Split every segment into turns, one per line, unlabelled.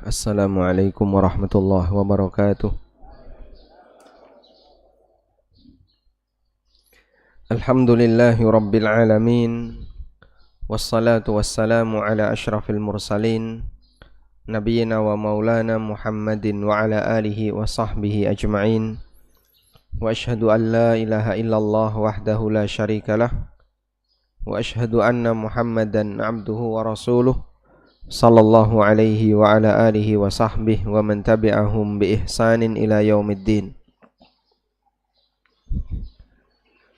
Assalamualaikum warahmatullahi wabarakatuh. Alhamdulillahi rabbil alamin. Wassalatu wassalamu ala ashrafil mursalin Nabiyyina wa maulana Muhammadin wa ala alihi wa sahbihi ajma'in. Wa ashhadu an la ilaha illallah wahdahu la syarikalah. Wa ashhadu anna Muhammadan abduhu wa rasuluh sallallahu alaihi wa ala alihi wa sahbihi wa man tabi'ahum bi ihsanin ila yaumiddin.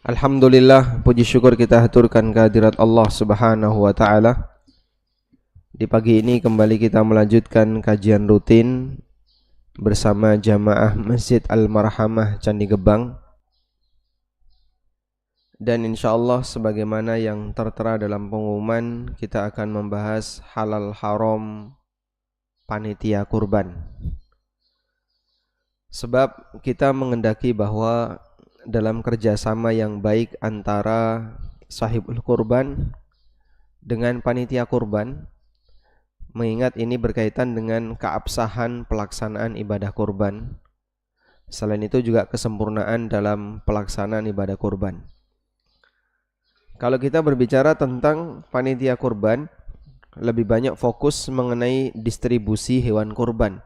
Alhamdulillah, puji syukur kita haturkan kehadirat Allah Subhanahu wa taala. Di pagi ini kembali kita melanjutkan kajian rutin bersama jamaah Masjid Al-Marhamah Candi Gebang. Dan insyaallah sebagaimana yang tertera dalam pengumuman, kita akan membahas halal haram panitia kurban. Sebab kita mengendaki bahwa dalam kerjasama yang baik antara sahibul kurban dengan panitia kurban, mengingat ini berkaitan dengan keabsahan pelaksanaan ibadah kurban. Selain itu juga kesempurnaan dalam pelaksanaan ibadah kurban. Kalau kita berbicara tentang panitia kurban, lebih banyak fokus mengenai distribusi hewan kurban.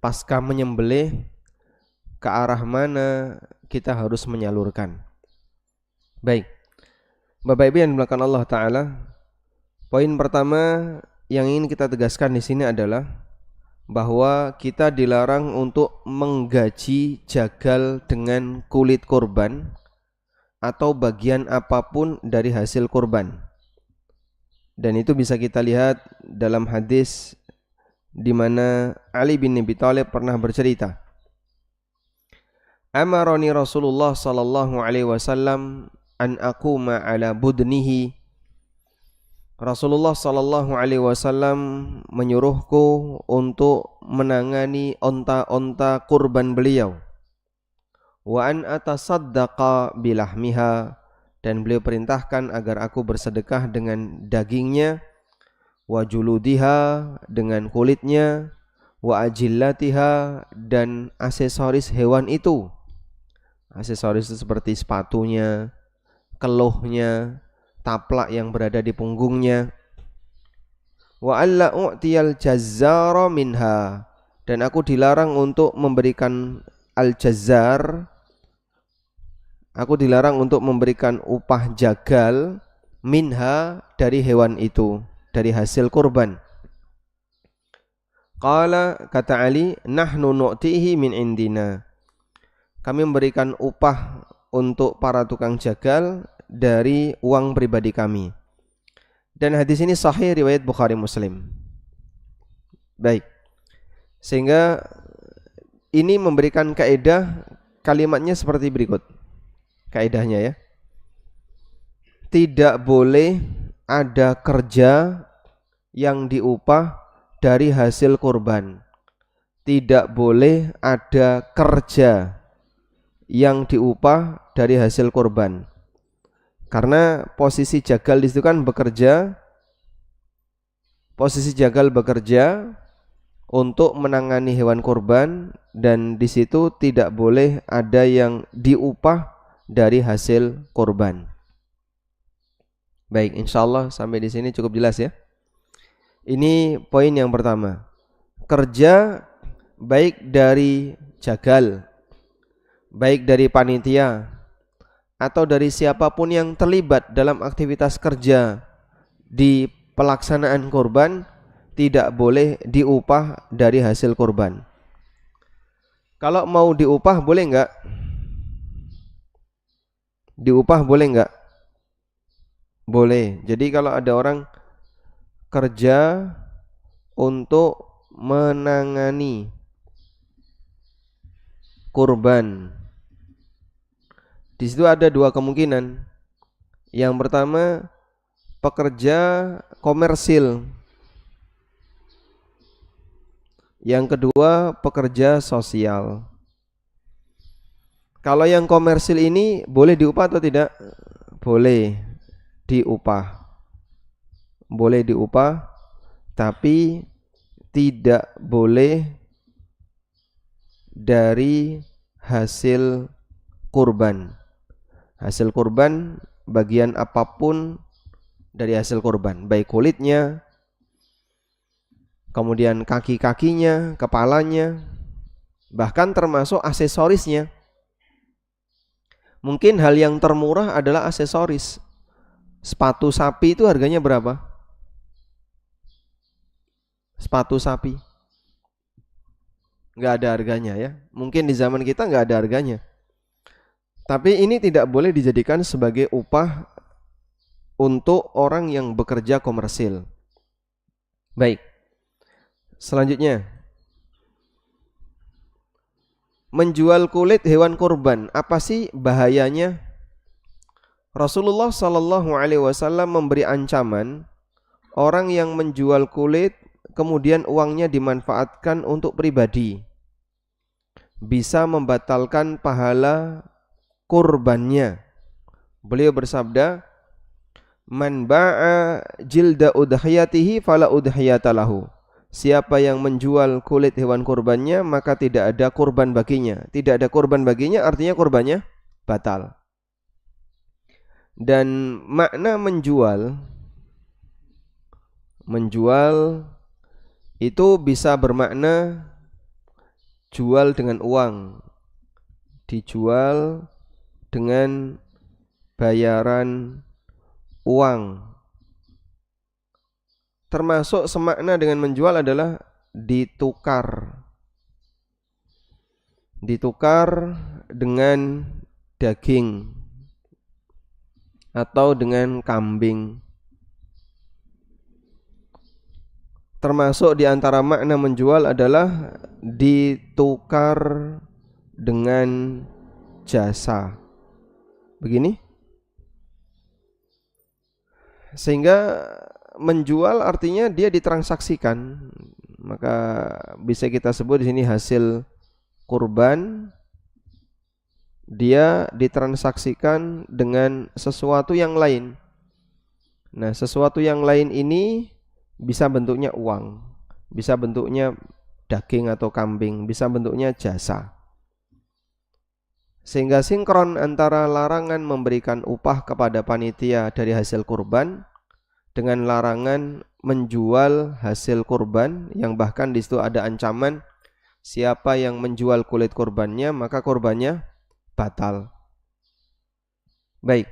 Pasca menyembelih, ke arah mana kita harus menyalurkan. Baik, Bapak Ibu yang dimuliakan Allah Ta'ala, poin pertama yang ingin kita tegaskan di sini adalah bahwa kita dilarang untuk menggaji jagal dengan kulit kurban atau bagian apapun dari hasil kurban. Dan itu bisa kita lihat dalam hadis di mana Ali bin Abi Thalib pernah bercerita, amarani Rasulullah sallallahu alaihi wasallam an aquma ala budnihi. Rasulullah sallallahu alaihi wasallam menyuruhku untuk menangani onta-onta kurban beliau. Wa an atasaddaqa bilahmiha, dan beliau perintahkan agar aku bersedekah dengan dagingnya, wa juludiha, dengan kulitnya, wa ajillatiha, dan aksesoris hewan itu. Aksesoris itu seperti sepatunya, keluhnya, taplak yang berada di punggungnya. Wa alla u'tiyal jazzara minha, dan aku dilarang untuk memberikan al-jazzar, aku dilarang untuk memberikan upah jagal minha, dari hewan itu, dari hasil kurban. Qala, kata Ali, nahnu nu'tihi min indina, kami memberikan upah untuk para tukang jagal dari uang pribadi kami. Dan hadis ini sahih riwayat Bukhari Muslim. Baik, sehingga ini memberikan kaidah, kalimatnya seperti berikut. Kaidahnya ya, tidak boleh ada kerja yang diupah dari hasil kurban. Tidak boleh ada kerja yang diupah dari hasil kurban. Karena posisi jagal di situ kan bekerja, posisi jagal bekerja untuk menangani hewan kurban, dan di situ tidak boleh ada yang diupah dari hasil kurban. Baik, insyaallah sampai di sini cukup jelas ya. Ini poin yang pertama. Kerja baik dari jagal, baik dari panitia, atau dari siapapun yang terlibat dalam aktivitas kerja di pelaksanaan kurban, tidak boleh diupah dari hasil kurban. Kalau mau diupah boleh enggak? Diupah boleh enggak? Boleh. Jadi kalau ada orang kerja untuk menangani kurban, di situ ada dua kemungkinan. Yang pertama, pekerja komersil. Yang kedua, pekerja sosial. Kalau yang komersil ini boleh diupah atau tidak? Boleh diupah. Boleh diupah, tapi tidak boleh dari hasil kurban. Hasil kurban, bagian apapun dari hasil kurban, baik kulitnya, kemudian kaki-kakinya, kepalanya, bahkan termasuk aksesorisnya. Mungkin hal yang termurah adalah aksesoris. Sepatu sapi itu harganya berapa? Sepatu sapi nggak ada harganya ya. Mungkin di zaman kita nggak ada harganya. Tapi ini tidak boleh dijadikan sebagai upah untuk orang yang bekerja komersil. Baik. Selanjutnya, menjual kulit hewan kurban, apa sih bahayanya? Rasulullah Shallallahu Alaihi Wasallam memberi ancaman orang yang menjual kulit kemudian uangnya dimanfaatkan untuk pribadi, bisa membatalkan pahala kurbannya. Beliau bersabda, "Man ba'a jilda udhiyatihi fala udhiyata lahu." Siapa yang menjual kulit hewan kurbannya, maka tidak ada kurban baginya. Tidak ada kurban baginya artinya kurbannya batal. Dan makna menjual itu bisa bermakna jual dengan uang, dijual dengan bayaran uang. Termasuk semakna dengan menjual adalah ditukar dengan daging atau dengan kambing. Termasuk di antara makna menjual adalah ditukar dengan jasa. Begini. Sehingga menjual artinya dia ditransaksikan. Maka bisa kita sebut di sini hasil kurban, dia ditransaksikan dengan sesuatu yang lain. Nah, sesuatu yang lain ini bisa bentuknya uang, bisa bentuknya daging atau kambing, bisa bentuknya jasa. Sehingga sinkron antara larangan memberikan upah kepada panitia dari hasil kurban dengan larangan menjual hasil kurban, yang bahkan di situ ada ancaman siapa yang menjual kulit kurbannya maka kurbannya batal. Baik.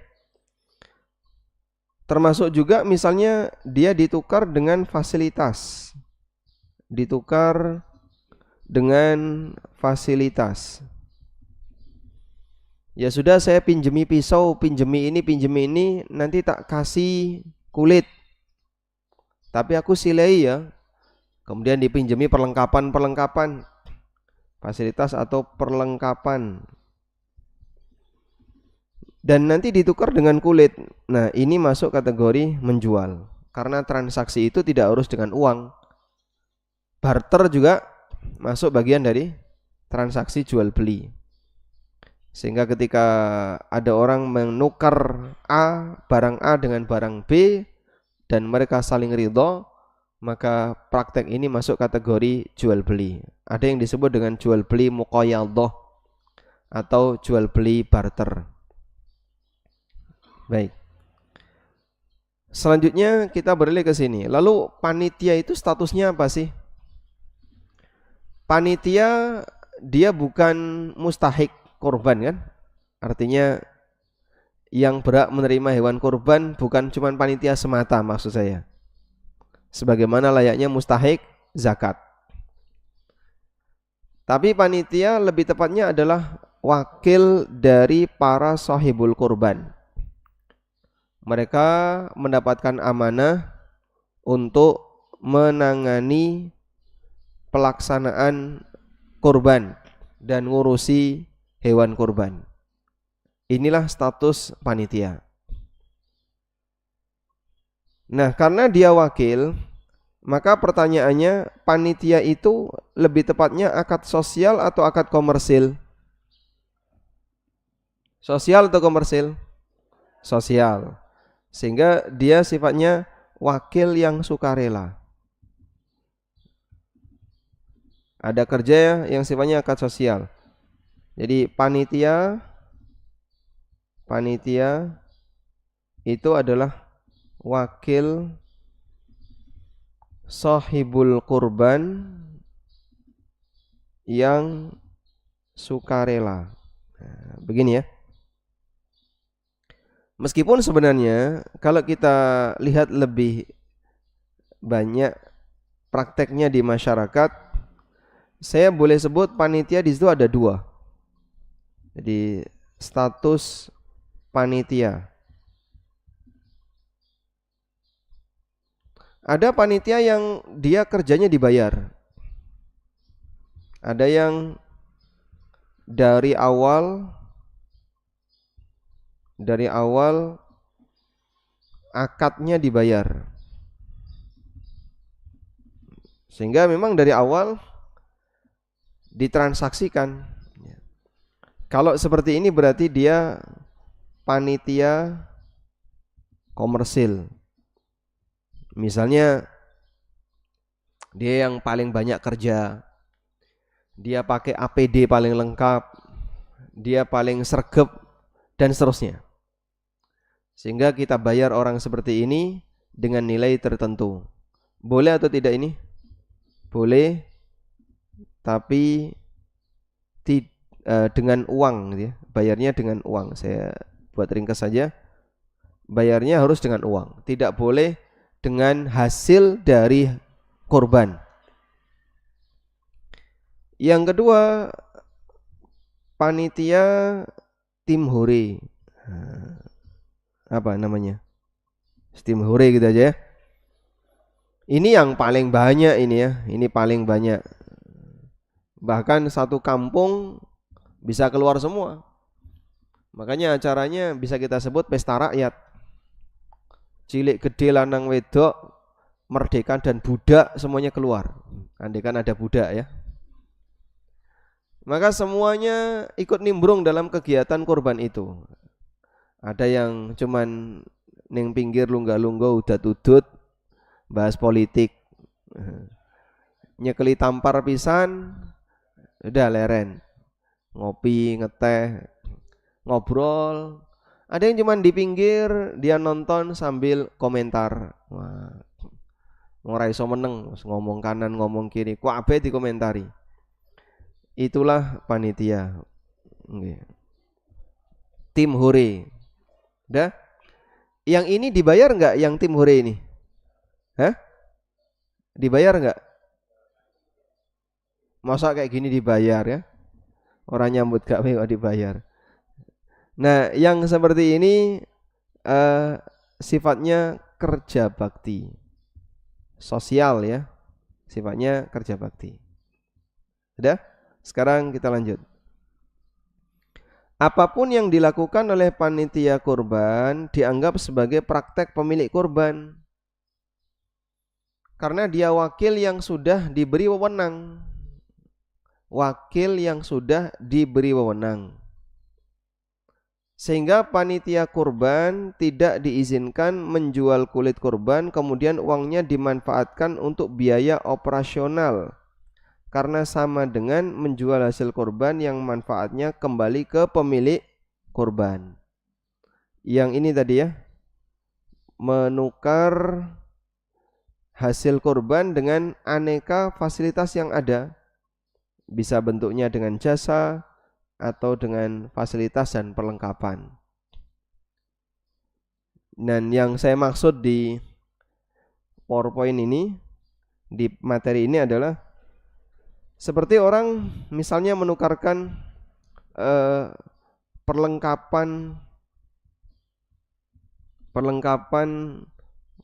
Termasuk juga misalnya dia ditukar dengan fasilitas. Ditukar dengan fasilitas. Ya sudah, saya pinjemi pisau, pinjemi ini, nanti tak kasih kulit. Tapi aku silai ya. Kemudian dipinjemi perlengkapan, fasilitas atau perlengkapan. Dan nanti ditukar dengan kulit. Nah, ini masuk kategori menjual. Karena transaksi itu tidak harus dengan uang. Barter juga masuk bagian dari transaksi jual beli. Sehingga ketika ada orang menukar barang A dengan barang B dan mereka saling ridho, maka praktek ini masuk kategori jual beli. Ada yang disebut dengan jual beli muqayadah atau jual beli barter. Baik. Selanjutnya kita beralih ke sini. Lalu panitia itu statusnya apa sih? Panitia dia bukan mustahik kurban kan? Artinya yang berhak menerima hewan kurban bukan cuma panitia semata, maksud saya. Sebagaimana layaknya mustahik zakat. Tapi panitia lebih tepatnya adalah wakil dari para sahibul kurban. Mereka mendapatkan amanah untuk menangani pelaksanaan kurban dan ngurusi hewan kurban. Inilah status panitia. Nah, karena dia wakil, maka pertanyaannya, panitia itu lebih tepatnya akad sosial atau akad komersil? Sosial atau komersil? Sosial. Sehingga dia sifatnya wakil yang sukarela. Ada kerja yang sifatnya akad sosial. Jadi panitia itu adalah wakil sahibul kurban yang sukarela. Nah, begini ya. Meskipun sebenarnya kalau kita lihat lebih banyak prakteknya di masyarakat, saya boleh sebut panitia di situ ada dua. Jadi status panitia. Ada panitia yang dia kerjanya dibayar. Ada yang dari awal akadnya dibayar. Sehingga memang dari awal ditransaksikan. Kalau seperti ini berarti dia panitia komersil. Misalnya dia yang paling banyak kerja, dia pakai APD paling lengkap, dia paling sregep dan seterusnya. Sehingga kita bayar orang seperti ini dengan nilai tertentu. Boleh atau tidak ini? Boleh, tapi dengan uang gitu ya. Bayarnya dengan uang. Saya buat ringkas saja. Bayarnya harus dengan uang. Tidak boleh dengan hasil dari korban. Yang kedua, panitia tim hore. Apa namanya? Tim hore gitu aja ya. Ini yang paling banyak ini ya. Ini paling banyak. Bahkan satu kampung bisa keluar semua. Makanya acaranya bisa kita sebut pesta rakyat. Cilik gede lanang wedok, merdeka dan budak semuanya keluar. Andai kan ada budak ya. Maka semuanya ikut nimbrung dalam kegiatan kurban itu. Ada yang cuman ning pinggir lunggah-lunggah udat-udut bahas politik. Nyekeli tampar pisan udah leren. Ngopi, ngeteh, ngobrol. Ada yang cuman di pinggir dia nonton sambil komentar. Wah, ora iso meneng, ngomong kanan ngomong kiri, kabeh dikomentari. Itulah panitia. Nggih. Tim hore. Dah? Yang ini dibayar enggak yang tim hore ini? Hah? Dibayar enggak? Masa kayak gini dibayar ya? Orang nyambut gawe kok dibayar. Nah, yang seperti ini sifatnya kerja bakti. Sosial ya. Sifatnya kerja bakti. Sudah? Sekarang kita lanjut. Apapun yang dilakukan oleh panitia kurban dianggap sebagai praktek pemilik kurban. Karena dia wakil yang sudah diberi wewenang. Wakil yang sudah diberi wewenang. Sehingga panitia kurban tidak diizinkan menjual kulit kurban kemudian uangnya dimanfaatkan untuk biaya operasional. Karena sama dengan menjual hasil kurban yang manfaatnya kembali ke pemilik kurban. Yang ini tadi ya, menukar hasil kurban dengan aneka fasilitas yang ada. Bisa bentuknya dengan jasa atau dengan fasilitas dan perlengkapan. Dan yang saya maksud di PowerPoint ini, di materi ini adalah seperti orang misalnya menukarkan perlengkapan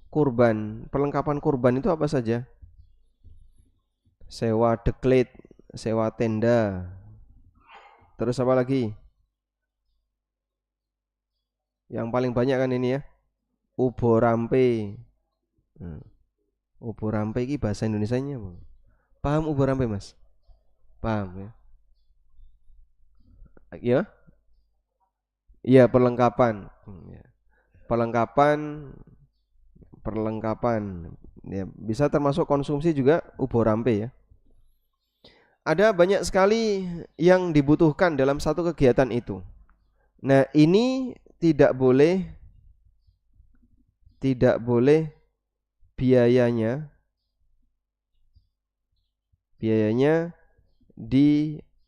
kurban. Perlengkapan kurban itu apa saja? Sewa deklet, sewa tenda. Terus apa lagi? Yang paling banyak kan ini ya. Ubo rampe. Ubo rampe ini bahasa Indonesianya apa? Paham ubo rampe Mas? Paham ya? Ya? Iya perlengkapan. Perlengkapan ya, bisa termasuk konsumsi juga ubo rampe ya. Ada banyak sekali yang dibutuhkan dalam satu kegiatan itu. Nah, ini tidak boleh biayanya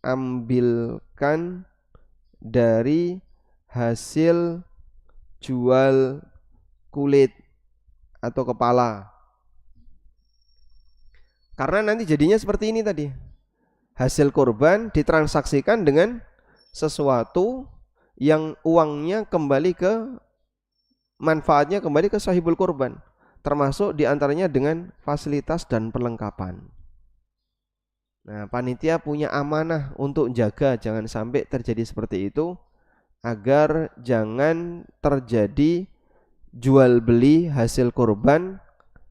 diambilkan dari hasil jual kulit atau kepala. Karena nanti jadinya seperti ini tadi. Hasil kurban ditransaksikan dengan sesuatu yang uangnya kembali ke manfaatnya kembali ke sahibul kurban, termasuk diantaranya dengan fasilitas dan perlengkapan. Nah, panitia punya amanah untuk jaga jangan sampai terjadi seperti itu, agar jangan terjadi jual beli hasil kurban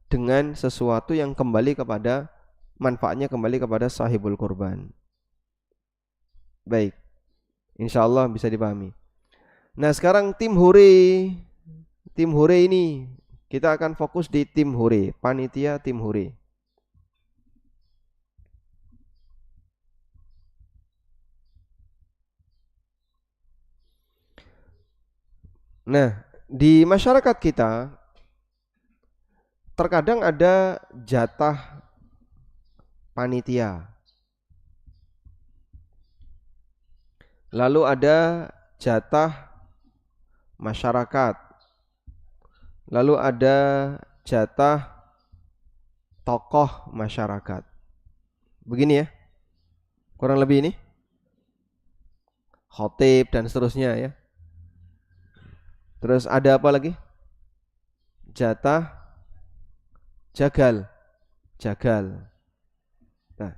dengan sesuatu yang kembali kepada manfaatnya kembali kepada sahibul kurban. Baik, insya Allah bisa dipahami. Nah, sekarang tim hure ini kita akan fokus di tim hure, panitia tim hure. Nah, di masyarakat kita terkadang ada jatah panitia, lalu ada jatah masyarakat, lalu ada jatah tokoh masyarakat. Begini ya, kurang lebih ini khotib dan seterusnya ya. Terus ada apa lagi? Jatah jagal. Nah,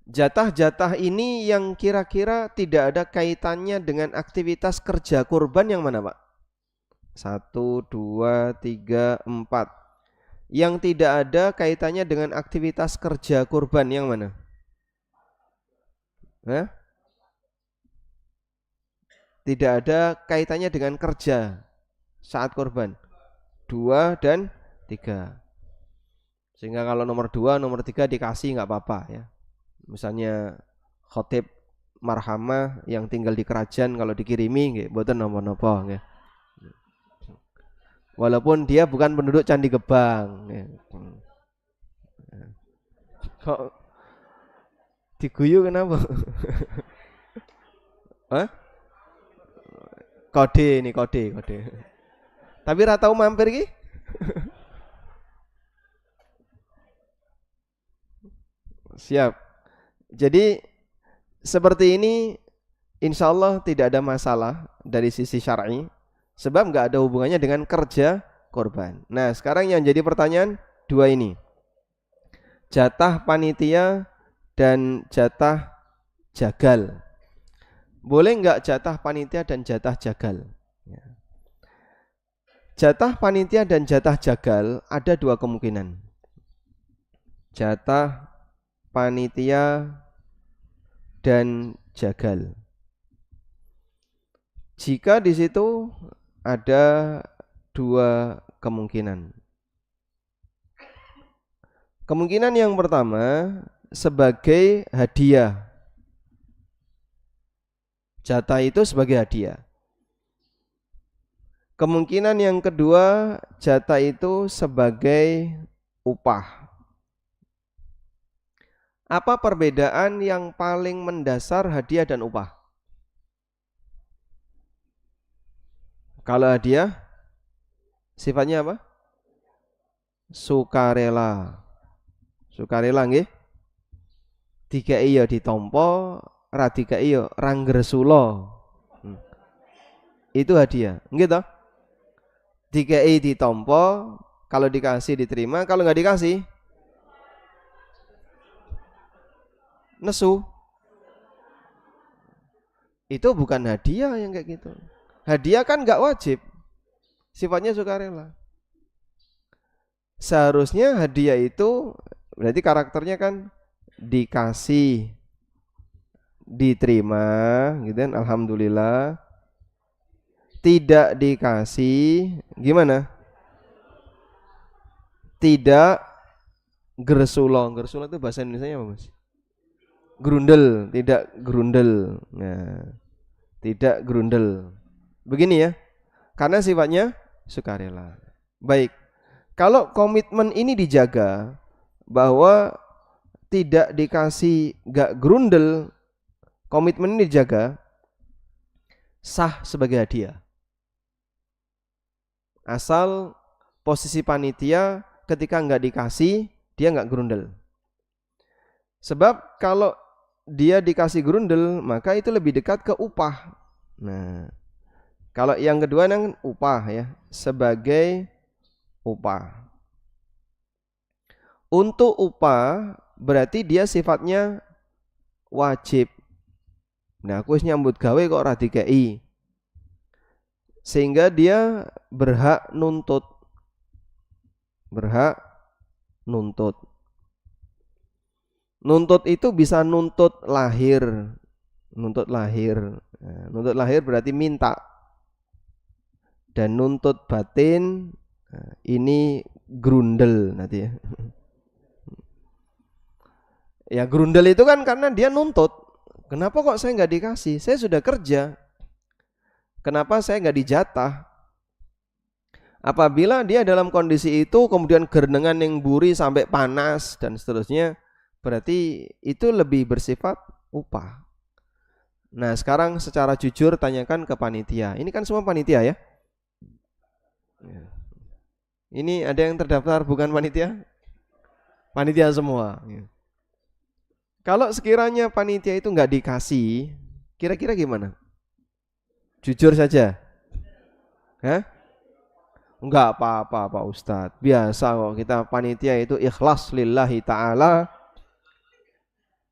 jatah-jatah ini yang kira-kira tidak ada kaitannya dengan aktivitas kerja kurban yang mana, Pak? 1, 2, 3, 4. Yang tidak ada kaitannya dengan aktivitas kerja kurban yang mana? Hah? Tidak ada kaitannya dengan kerja saat kurban. 2 dan 3. Sehingga kalau nomor 2, nomor 3 dikasih nggak apa-apa ya. Misalnya khotib marhamah yang tinggal di kerajaan kalau dikirimi nggih mboten napa-napa nggih. Walaupun dia bukan penduduk Candi Gebang nggih. Kok diguyu kenapa? Hah? Kode ini kode. Tapi ra tau mampir ki? Siap. Jadi seperti ini insya Allah tidak ada masalah dari sisi syar'i, sebab nggak ada hubungannya dengan kerja korban. Nah, sekarang yang jadi pertanyaan dua ini, jatah panitia dan jatah jagal. Boleh nggak jatah panitia dan jatah jagal? Ya. Jatah panitia dan jatah jagal ada dua kemungkinan. Jatah panitia dan jagal. Jika di situ ada dua kemungkinan. Kemungkinan yang pertama sebagai hadiah. Jatah itu sebagai hadiah. Kemungkinan yang kedua, jatah itu sebagai upah. Apa perbedaan yang paling mendasar hadiah dan upah? Kalau hadiah sifatnya apa? Sukarela. Sukarela nggih. Dikai ya ditampa, ra dikai ya ra ngresula. Itu hadiah, nggih toh? Dikai ditampa, kalau dikasih diterima, kalau nggak dikasih nesu. Itu bukan hadiah yang kayak gitu. Hadiah kan nggak wajib, sifatnya sukarela. Seharusnya hadiah itu berarti karakternya kan dikasih, diterima, gitu kan? Alhamdulillah. Tidak dikasih, gimana? Tidak Gersulo. Gersulo itu bahasa Indonesianya apa, Mas? Grundel, tidak grundel. Nah, tidak grundel. Begini ya. Karena sifatnya sukarela. Baik. Kalau komitmen ini dijaga bahwa tidak dikasih gak grundel, komitmen ini dijaga, sah sebagai hadiah. Asal posisi panitia ketika nggak dikasih, dia nggak grundel. Sebab kalau dia dikasih grundel, maka itu lebih dekat ke upah. Nah, kalau yang kedua kan upah ya, sebagai upah. Untuk upah berarti dia sifatnya wajib. Nah, aku wis nyambut gawe kok ora dikei. Sehingga dia berhak nuntut. Berhak nuntut. Nuntut itu bisa nuntut lahir. Nuntut lahir. Nah, nuntut lahir berarti minta. Dan nuntut batin ini grundel nanti ya. Ya grundel itu kan karena dia nuntut. Kenapa kok saya nggak dikasih? Saya sudah kerja. Kenapa saya nggak dijatah? Apabila dia dalam kondisi itu kemudian gerenengan yang buri sampai panas dan seterusnya, berarti itu lebih bersifat upah. Nah sekarang secara jujur tanyakan ke panitia. Ini kan semua panitia ya? Ini ada yang terdaftar bukan panitia? Panitia semua. Kalau sekiranya panitia itu nggak dikasih, kira-kira gimana? Jujur saja. Hah? Enggak apa-apa Pak Ustadz. Biasa kok kita panitia itu ikhlas lillahi ta'ala.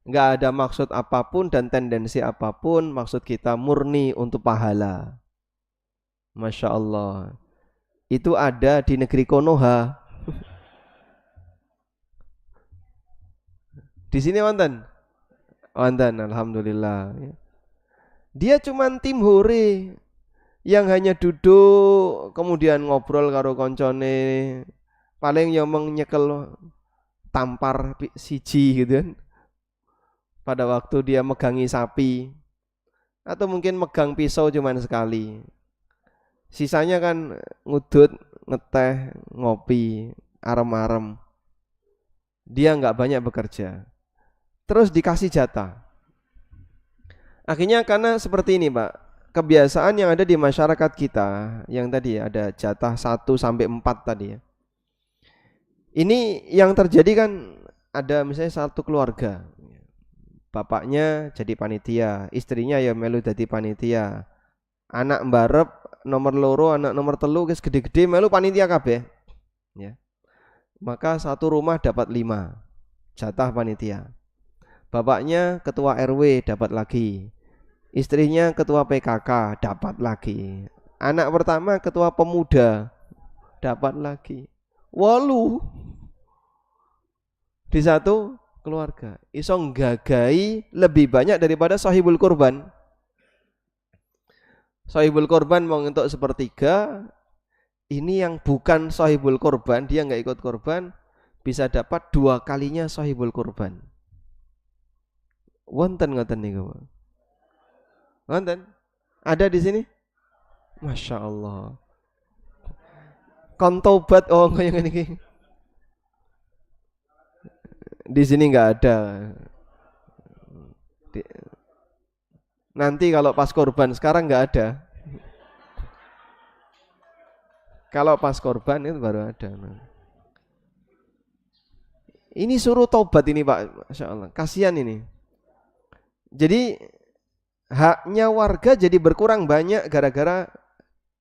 Enggak ada maksud apapun dan tendensi apapun. Maksud kita murni untuk pahala. Masya Allah. Itu ada di negeri Konoha. Di sini wonten? Wonten, alhamdulillah. Dia cuman tim hore yang hanya duduk kemudian ngobrol karo koncone, paling ya nyekel tampar siji gitu kan. Pada waktu dia megangi sapi atau mungkin megang pisau cuman sekali. Sisanya kan ngudut, ngeteh, ngopi, arem-arem. Dia nggak banyak bekerja. Terus dikasih jatah. Akhirnya karena seperti ini Pak, kebiasaan yang ada di masyarakat kita, yang tadi ada jatah 1 sampai 4 tadi ya. Ini yang terjadi kan ada misalnya satu keluarga. Bapaknya jadi panitia, istrinya ya melu jadi panitia. Anak mbarep nomor loro, anak nomor telu guys gede-gede melu panitia kabeh. Ya. Maka satu rumah dapat 5 jatah panitia. Bapaknya ketua RW dapat lagi. Istrinya ketua PKK dapat lagi. Anak pertama ketua pemuda dapat lagi. 8 di satu keluarga. Iso nggagai lebih banyak daripada sahibul korban. Sahibul korban mau ngentuk 1/3. Ini yang bukan sahibul korban, dia nggak ikut korban, bisa dapat 2 kalinya sahibul korban. Wonten ngoten niku. Wonten? Ada di sini? Masya Allah. Kon tobat oh kayak gini. Di sini nggak ada. Nanti kalau pas korban, sekarang nggak ada. Kalau pas korban itu baru ada. Ini suruh tobat ini Pak, Masya Allah. Kasihan ini. Jadi haknya warga jadi berkurang banyak gara-gara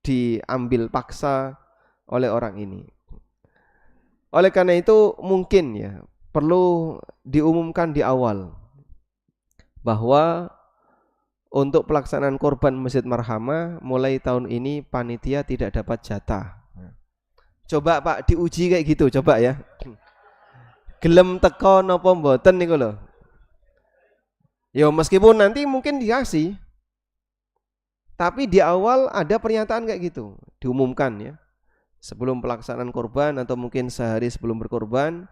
diambil paksa oleh orang ini. Oleh karena itu mungkin ya perlu diumumkan di awal bahwa untuk pelaksanaan korban Masjid Marhamah mulai tahun ini panitia tidak dapat jatah. Coba Pak diuji kayak gitu, coba ya. Gelem teko napa mboten niku lho. Ya meskipun nanti mungkin dikasih, tapi di awal ada pernyataan kayak gitu, diumumkan ya. Sebelum pelaksanaan korban atau mungkin sehari sebelum berkorban,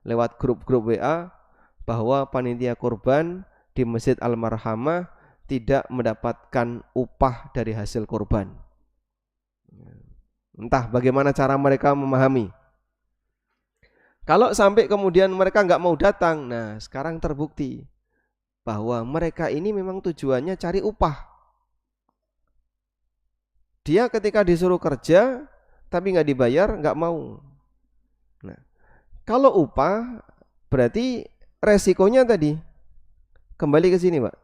lewat grup-grup WA bahwa panitia kurban di Masjid Al-Marhamah tidak mendapatkan upah dari hasil kurban. Entah bagaimana cara mereka memahami. Kalau sampai kemudian mereka nggak mau datang, nah sekarang terbukti bahwa mereka ini memang tujuannya cari upah. Dia ketika disuruh kerja tapi nggak dibayar, nggak mau. Nah, kalau upah berarti resikonya tadi kembali ke sini, Pak.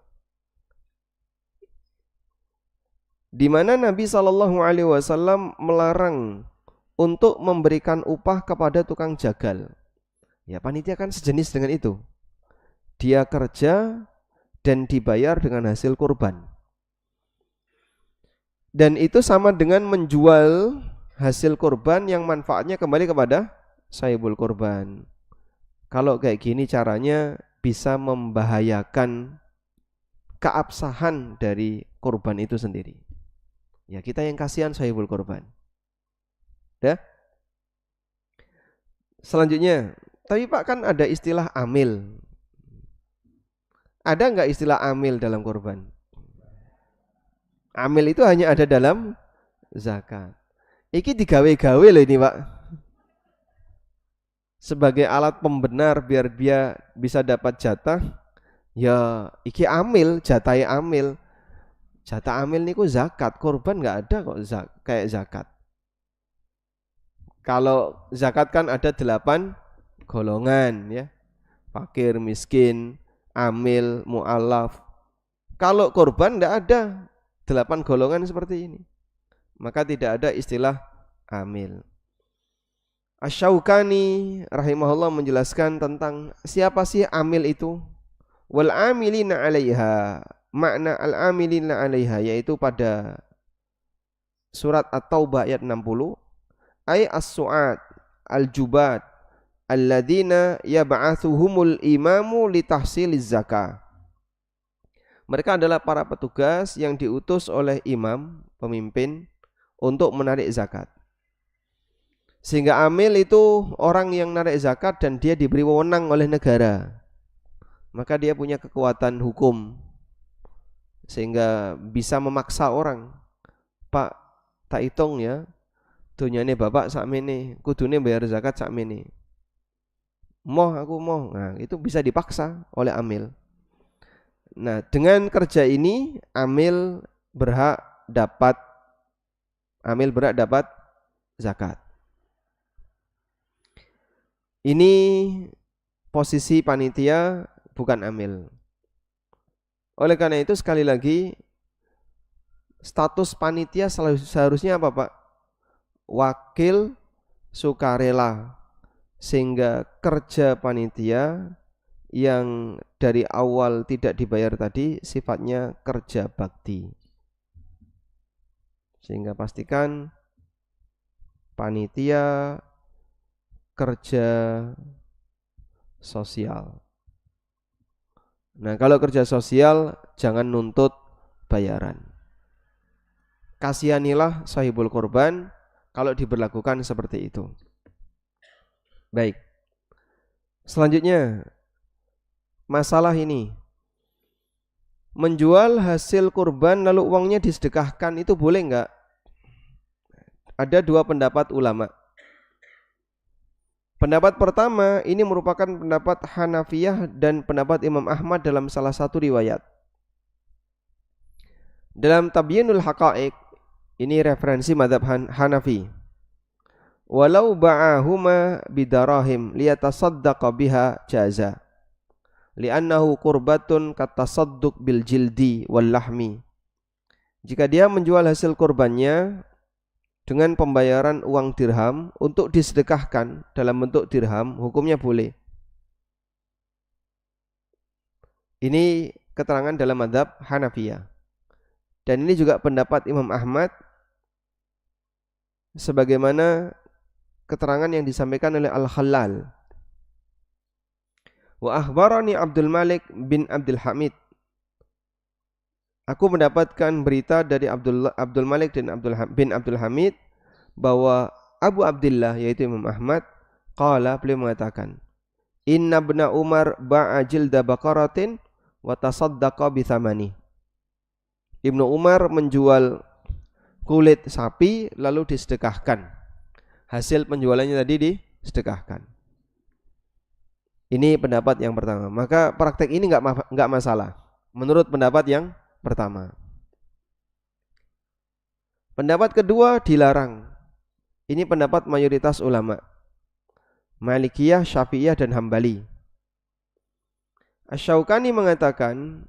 Di mana Nabi SAW melarang untuk memberikan upah kepada tukang jagal. Ya, panitia kan sejenis dengan itu. Dia kerja dan dibayar dengan hasil kurban. Dan itu sama dengan menjual hasil kurban yang manfaatnya kembali kepada sahibul kurban. Kalau kayak gini caranya bisa membahayakan keabsahan dari kurban itu sendiri. Ya, kita yang kasihan sahibul kurban. Ya. Selanjutnya, tapi Pak kan ada istilah amil. Ada nggak istilah amil dalam kurban? Amil itu hanya ada dalam zakat. Iki digawe-gawe loh ini Pak. Sebagai alat pembenar biar dia bisa dapat jatah. Ya, iki amil, jatahe amil. Jatah amil niku zakat, kurban nggak ada kok kayak zakat. Kalau zakat kan ada 8 golongan ya. Fakir, miskin, amil, mu'allaf. Kalau kurban enggak ada 8 golongan seperti ini. Maka tidak ada istilah amil. Asy-Syaukani rahimahullah menjelaskan tentang siapa sih amil itu. Wal amilina 'alaiha. Makna al-amilina 'alaiha yaitu pada surat At-Taubah ayat 60. Ay as-su'ad al-jubat alladzina yab'atsuhumul imamu litahsiliz zakah. Mereka adalah para petugas yang diutus oleh imam, pemimpin untuk menarik zakat. Sehingga amil itu orang yang narik zakat dan dia diberi wewenang oleh negara. Maka dia punya kekuatan hukum sehingga bisa memaksa orang. Pak, tak hitung ya. Dunyane bapak sakmene, kudune bayar zakat sakmene. Moh aku moh. Nah, itu bisa dipaksa oleh amil. Nah, dengan kerja ini amil berhak dapat zakat. Ini posisi panitia bukan amil. Oleh karena itu sekali lagi status panitia seharusnya apa Pak? Wakil sukarela, sehingga kerja panitia yang dari awal tidak dibayar tadi sifatnya kerja bakti. Sehingga pastikan panitia kerja sosial. Nah, kalau kerja sosial jangan nuntut bayaran. Kasihanilah sahibul kurban kalau diberlakukan seperti itu. Baik. Selanjutnya, masalah ini. Menjual hasil kurban lalu uangnya disedekahkan itu boleh enggak? Ada 2 pendapat ulama. Pendapat pertama ini merupakan pendapat Hanafiyah dan pendapat Imam Ahmad dalam salah satu riwayat. Dalam Tabyinul Haqa'iq, ini referensi mazhab Hanafi. Walau ba'ahuma bidarahim liyatasaddaqa biha jaza. Li'annahu qurbatun katasadduq bil jildi wal lahmi. Jika dia menjual hasil kurbannya dengan pembayaran uang dirham untuk disedekahkan dalam bentuk dirham, hukumnya boleh. Ini keterangan dalam mazhab Hanafiyah. Dan ini juga pendapat Imam Ahmad sebagaimana keterangan yang disampaikan oleh Al-Khallal. Wa akhbarani Abdul Malik bin Abdul Hamid. Aku mendapatkan berita dari Abdul Malik dan bin Abdul Hamid bahwa Abu Abdullah yaitu Imam Ahmad qala, beliau mengatakan, Inna ibna Umar ba'a jilda baqaratin wa tasaddaqa bi thamani. Ibnu Umar menjual kulit sapi lalu disedekahkan. Hasil penjualannya tadi disedekahkan. Ini pendapat yang pertama. Maka praktek ini enggak masalah menurut pendapat yang pertama. Pendapat kedua dilarang. Ini pendapat mayoritas ulama. Malikiyah, Syafi'iyah dan Hambali. Asy-Syaukani mengatakan,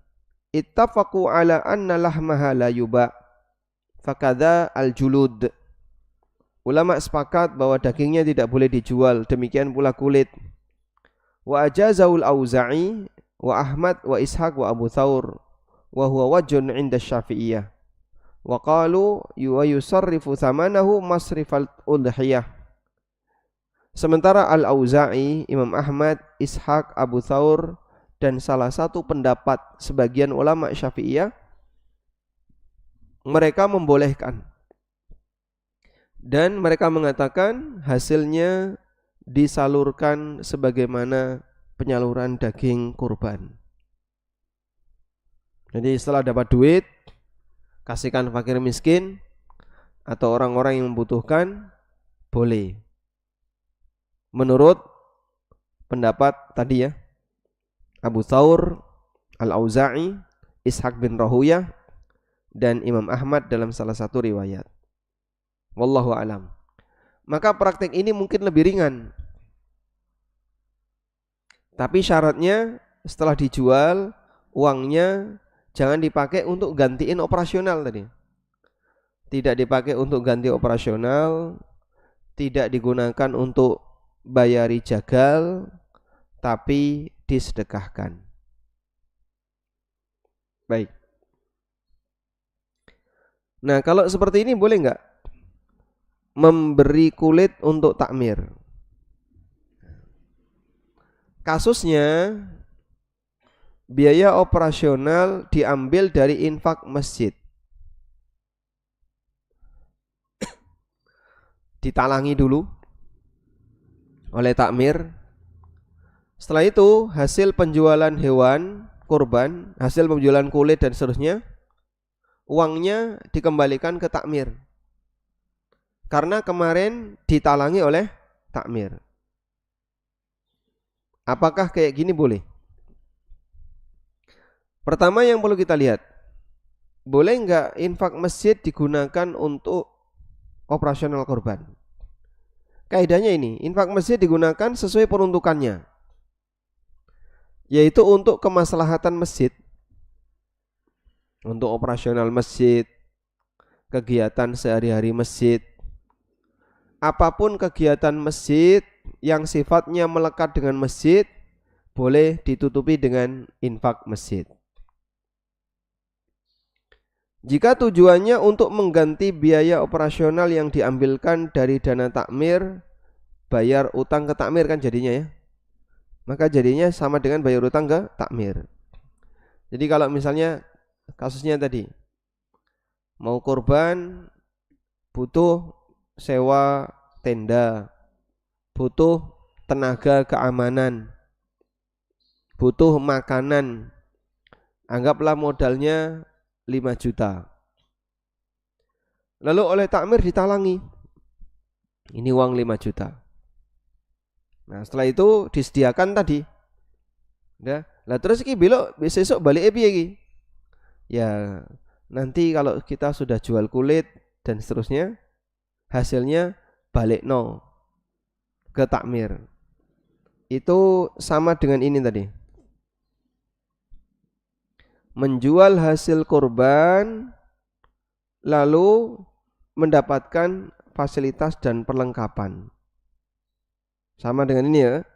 ittafaqu ala anna lahmaha la yuba, fakadha al-julud. Ulama sepakat bahwa dagingnya tidak boleh dijual, demikian pula kulit. Wa ajazaul Auza'i wa Ahmad wa Ishaq wa Abu Thawr wa huwa wajhun 'inda Syafi'iyah. Wa qalu yusarrifu thamanahu masrifal udhiyah. Sementara Al-Auza'i, Imam Ahmad, Ishaq, Abu Thawr dan salah satu pendapat sebagian ulama Syafi'iyah, mereka membolehkan dan mereka mengatakan hasilnya disalurkan sebagaimana penyaluran daging kurban. Jadi setelah dapat duit, kasihkan fakir miskin atau orang-orang yang membutuhkan, boleh. Menurut pendapat tadi ya, Abu Thawr, Al-Auza'i, Ishaq bin Rahuyah dan Imam Ahmad dalam salah satu riwayat. Wallahu alam. Maka praktek ini mungkin lebih ringan. Tapi syaratnya setelah dijual, uangnya jangan dipakai untuk gantiin operasional tadi. Tidak dipakai untuk ganti operasional, tidak digunakan untuk bayari jagal, tapi disedekahkan. Baik. Nah, kalau seperti ini boleh enggak memberi kulit untuk takmir? Kasusnya biaya operasional diambil dari infak masjid. Ditalangi dulu oleh takmir. Setelah itu hasil penjualan hewan kurban, hasil penjualan kulit dan seterusnya, uangnya dikembalikan ke takmir. Karena kemarin ditalangi oleh takmir. Apakah kayak gini boleh? Pertama yang perlu kita lihat, boleh enggak infak masjid digunakan untuk operasional kurban? Kaidahnya ini, infak masjid digunakan sesuai peruntukannya, yaitu untuk kemaslahatan masjid, untuk operasional masjid, kegiatan sehari-hari masjid. Apapun kegiatan masjid yang sifatnya melekat dengan masjid, boleh ditutupi dengan infak masjid. Jika tujuannya untuk mengganti biaya operasional yang diambilkan dari dana takmir, bayar utang ke takmir kan jadinya ya, maka jadinya sama dengan bayar utang ke takmir. Jadi kalau misalnya kasusnya tadi mau kurban, butuh sewa tenda, butuh tenaga keamanan, butuh makanan, anggaplah modalnya 5 juta. Lalu oleh takmir ditalangi, ini uang 5 juta. Nah setelah itu disediakan tadi, ya, lah terus iki belok besok balik piye? Ya nanti kalau kita sudah jual kulit dan seterusnya, hasilnya balik no ke takmir. Itu sama dengan ini tadi, menjual hasil kurban lalu mendapatkan fasilitas dan perlengkapan. Sama dengan ini ya,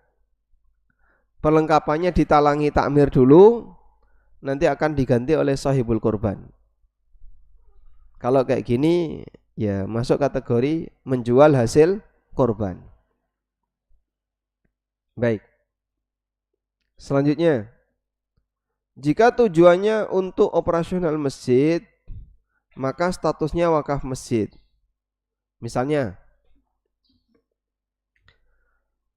perlengkapannya ditalangi takmir dulu, nanti akan diganti oleh sahibul kurban. Kalau kayak gini ya masuk kategori menjual hasil kurban. Baik. Selanjutnya, jika tujuannya untuk operasional masjid, maka statusnya wakaf masjid. Misalnya,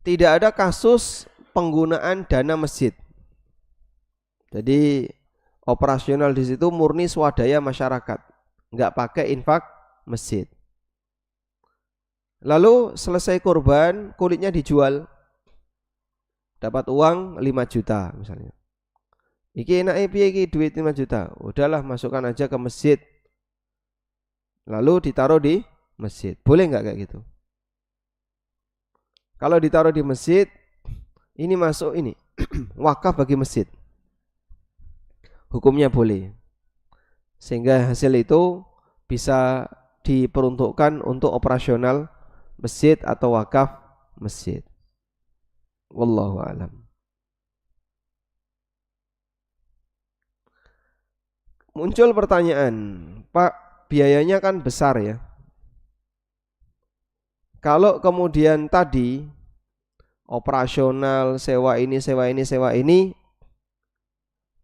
tidak ada kasus penggunaan dana masjid. Jadi operasional di situ murni swadaya masyarakat, nggak pakai infak masjid. Lalu selesai kurban, kulitnya dijual, dapat uang 5 juta misalnya. Iki enak piye iki duit 5 juta. Udahlah masukkan aja ke masjid. Lalu ditaruh di masjid. Boleh nggak kayak gitu? Kalau ditaruh di masjid, ini masuk ini wakaf bagi masjid. Hukumnya boleh. Sehingga hasil itu bisa diperuntukkan untuk operasional masjid atau wakaf masjid. Wallahu a'lam. Muncul pertanyaan, Pak, biayanya kan besar ya. Kalau kemudian tadi operasional sewa ini, sewa ini, sewa ini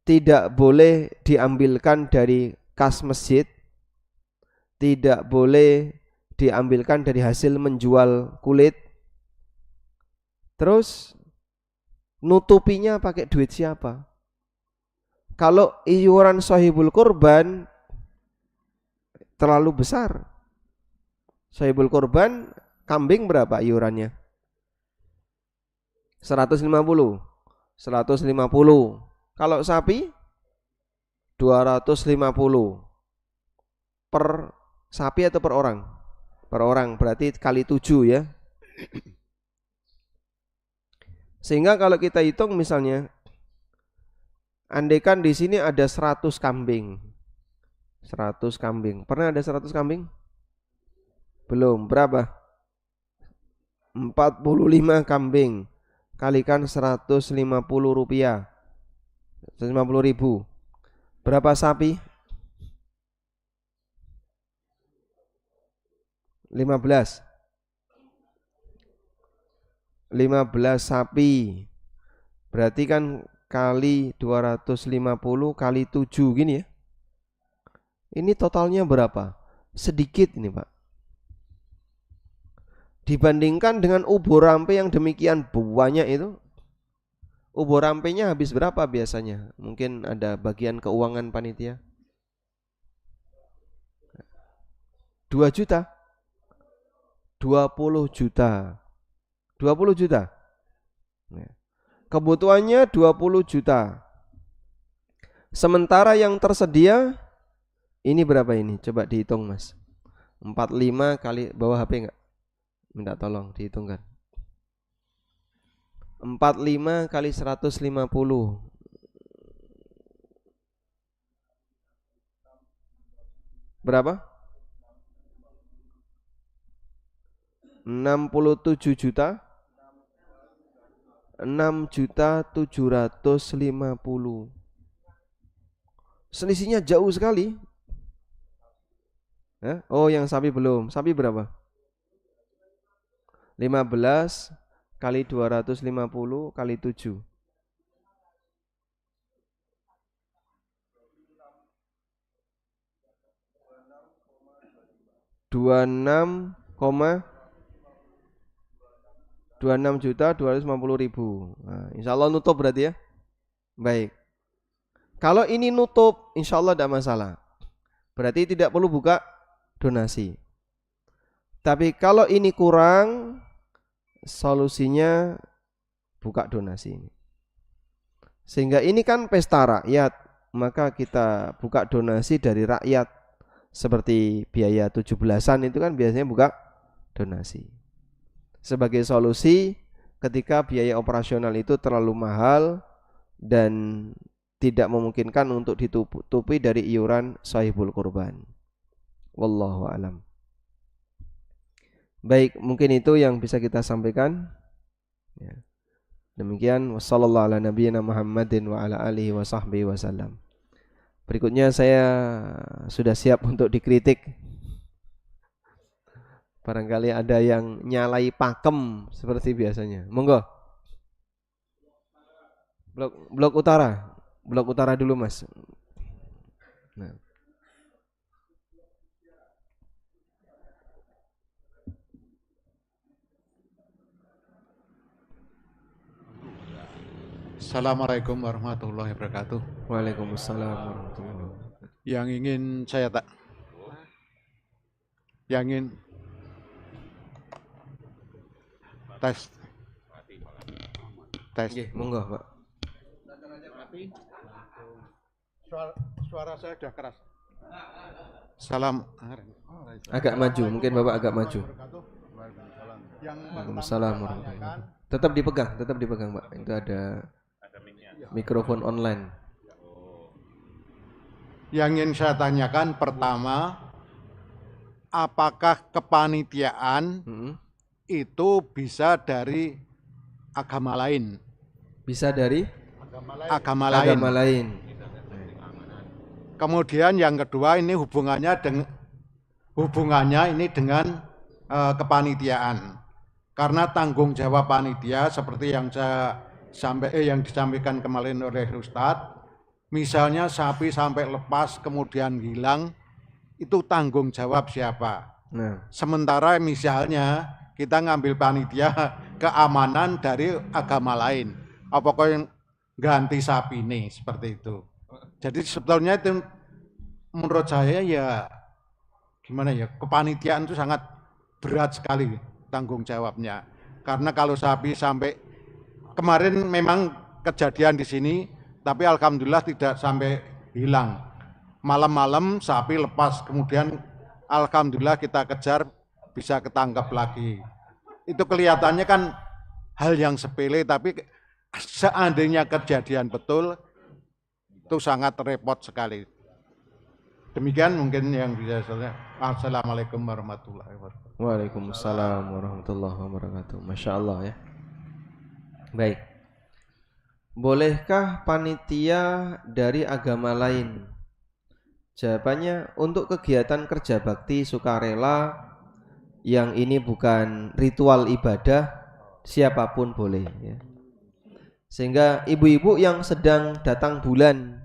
tidak boleh diambilkan dari kas masjid, tidak boleh diambilkan dari hasil menjual kulit, terus nutupinya pakai duit siapa? Kalau iuran sahibul kurban terlalu besar, sahibul kurban kambing berapa iurannya? 150. Kalau sapi 250 per sapi atau per orang? Per orang, berarti kali 7 ya. Sehingga kalau kita hitung misalnya, andaikan di sini ada 100 kambing. 100 kambing. Pernah ada 100 kambing? Belum. Berapa? 45 kambing. Kalikan 150 rupiah. 150 ribu. Berapa sapi? 15. 15 sapi. Berarti kan kali 250 kali 7 gini ya. Ini totalnya berapa? Sedikit ini Pak. Dibandingkan dengan ubur rampe yang demikian banyak itu. Ubur rampenya habis berapa biasanya? Mungkin ada bagian keuangan panitia. 2 juta. 20 juta. 20 juta. Kebutuhannya 20 juta. Sementara yang tersedia ini berapa ini? Coba dihitung Mas. 45 kali, bawa HP enggak? Minta tolong dihitungkan. 45 kali 150. Berapa? 67 juta. 6.750.000. Selisihnya jauh sekali. Oh, yang sapi belum. Sapi berapa? 15 kali 250 kali 7. 26 juta 250.000. Nah, insya Allah nutup berarti ya. Baik. Kalau ini nutup, insya Allah tidak masalah. Berarti tidak perlu buka donasi. Tapi kalau ini kurang, solusinya buka donasi ini. Sehingga ini kan pesta rakyat, maka kita buka donasi dari rakyat. Seperti biaya 17-an itu kan biasanya buka donasi. Sebagai solusi ketika biaya operasional itu terlalu mahal dan tidak memungkinkan untuk ditutupi dari iuran sahibul kurban. Wallahu alam. Baik, mungkin itu yang bisa kita sampaikan. Ya. Demikian wassallallahu ala nabiyyina Muhammadin wa ala alihi wa sahbihi wasallam. Berikutnya saya sudah siap untuk dikritik. Barangkali ada yang nyalai pakem seperti biasanya. Monggo. Blok utara. Blok utara dulu, Mas. Nah.
Assalamualaikum warahmatullahi wabarakatuh.
Waalaikumsalam warahmatullahi wabarakatuh.
Yang ingin saya yang ingin tes.
Nggih, monggo, Pak.
Suara saya sudah keras. Salam.
Agak maju, mungkin Bapak agak maju. Waalaikumsalam warahmatullahi wabarakatuh. Tetap dipegang, Pak. Itu ada mikrofon online.
Yang ingin saya tanyakan pertama, apakah kepanitiaan itu bisa dari agama lain?
Bisa dari
agama
lain.
Kemudian yang kedua, ini hubungannya dengan kepanitiaan. Karena tanggung jawab panitia seperti yang yang disampaikan kemarin oleh Ustadz, misalnya sapi sampai lepas kemudian hilang, itu tanggung jawab siapa?
Nah,
sementara misalnya kita ngambil panitia keamanan dari agama lain, apa kok yang ganti sapi nih, seperti itu. Jadi sebetulnya itu menurut saya ya gimana ya, kepanitiaan itu sangat berat sekali tanggung jawabnya. Karena kalau sapi sampai kemarin memang kejadian di sini, tapi alhamdulillah tidak sampai hilang. Malam-malam sapi lepas, kemudian alhamdulillah kita kejar bisa ketangkap lagi. Itu kelihatannya kan hal yang sepele, tapi seandainya kejadian betul itu sangat repot sekali. Demikian mungkin yang bisa saya. Assalamualaikum warahmatullahi wabarakatuh.
Waalaikumsalam warahmatullahi wabarakatuh. Masya Allah ya. Baik. Bolehkah panitia dari agama lain? Jawabannya, untuk kegiatan kerja bakti sukarela yang ini bukan ritual ibadah, siapapun boleh ya. Sehingga ibu-ibu yang sedang datang bulan